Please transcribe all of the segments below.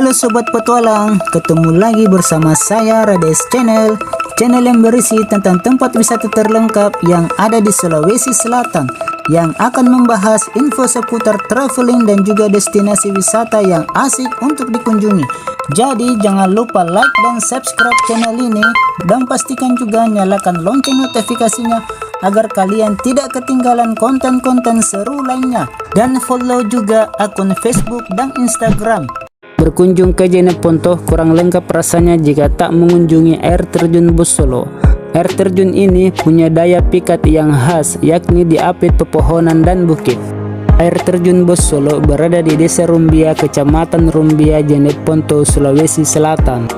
Halo Sobat Petualang, ketemu lagi bersama saya Rades Channel yang berisi tentang tempat wisata terlengkap yang ada di Sulawesi Selatan, yang akan membahas info seputar traveling dan juga destinasi wisata yang asik untuk dikunjungi. Jadi jangan lupa like dan subscribe channel ini, dan pastikan juga nyalakan lonceng notifikasinya agar kalian tidak ketinggalan konten-konten seru lainnya. Dan follow juga akun Facebook dan Instagram. Berkunjung ke Jeneponto kurang lengkap rasanya jika tak mengunjungi air terjun Bossolo. Air terjun ini punya daya pikat yang khas, yakni diapit pepohonan dan bukit. Air terjun Bossolo berada di Desa Rumbia, Kecamatan Rumbia, Jeneponto, Sulawesi Selatan.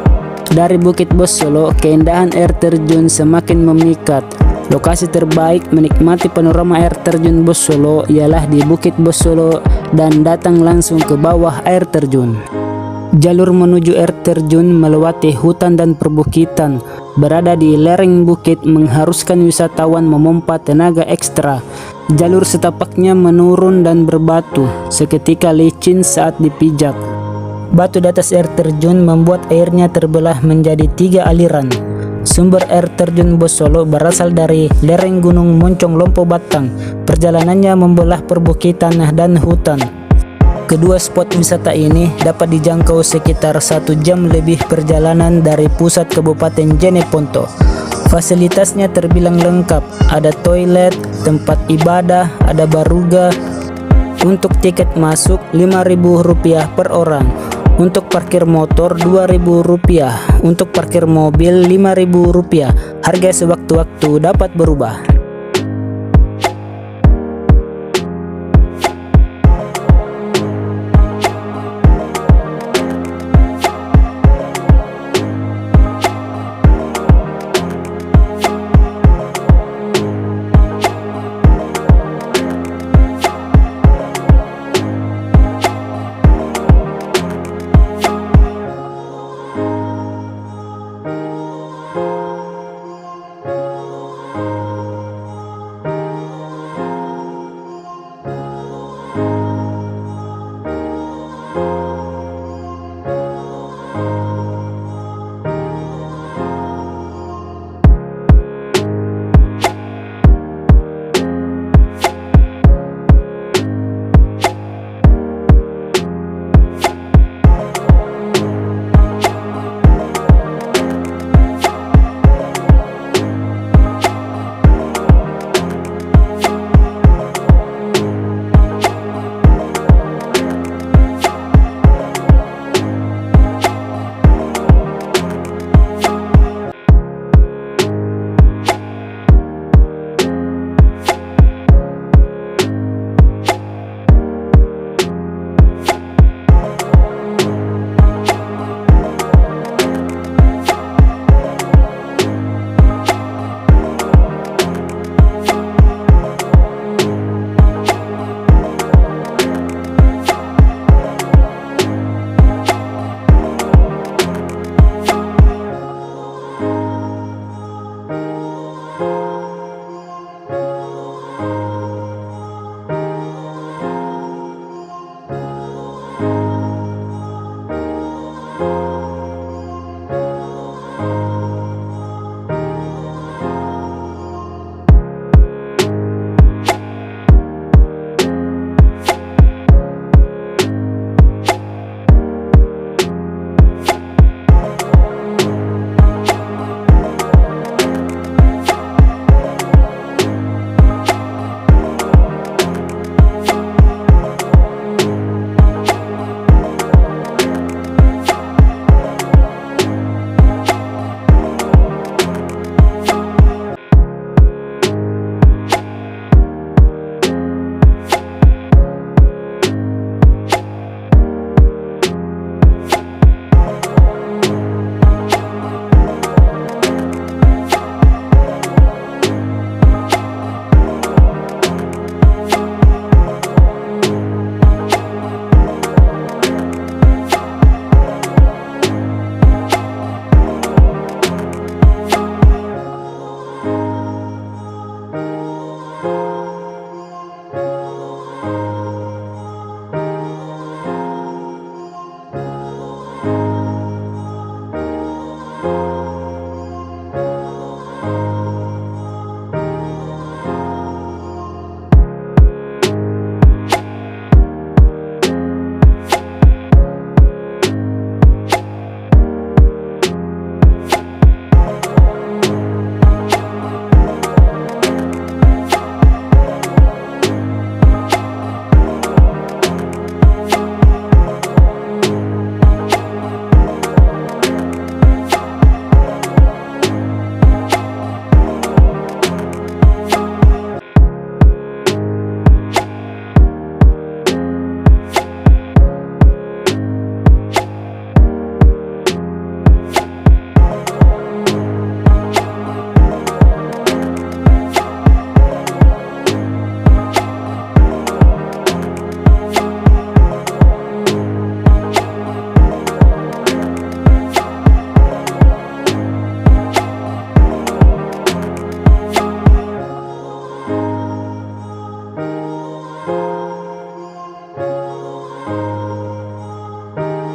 Dari Bukit Bossolo, keindahan air terjun semakin memikat. Lokasi terbaik menikmati panorama air terjun Bossolo ialah di Bukit Bossolo dan datang langsung ke bawah air terjun. Jalur menuju air terjun melewati hutan dan perbukitan, berada di lereng bukit mengharuskan wisatawan memompa tenaga ekstra. Jalur setapaknya menurun dan berbatu, seketika licin saat dipijak. Batu di atas air terjun membuat airnya terbelah menjadi 3 aliran. Sumber air terjun Bossolo berasal dari lereng Gunung Moncong Lompo Batang. Perjalanannya membelah perbukitan dan hutan. Kedua spot wisata ini dapat dijangkau sekitar 1 jam lebih perjalanan dari pusat Kabupaten Jeneponto. Fasilitasnya terbilang lengkap, ada toilet, tempat ibadah, ada baruga. Untuk tiket masuk Rp5.000 per orang. Untuk parkir motor Rp2.000, untuk parkir mobil Rp5.000. Harga sewaktu-waktu dapat berubah.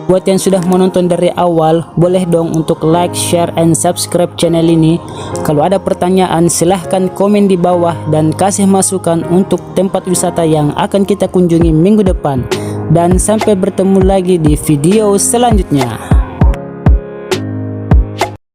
Buat yang sudah menonton dari awal, boleh dong untuk like, share, and subscribe channel ini. Kalau ada pertanyaan, silahkan komen di bawah dan kasih masukan untuk tempat wisata yang akan kita kunjungi minggu depan. Dan sampai bertemu lagi di video selanjutnya.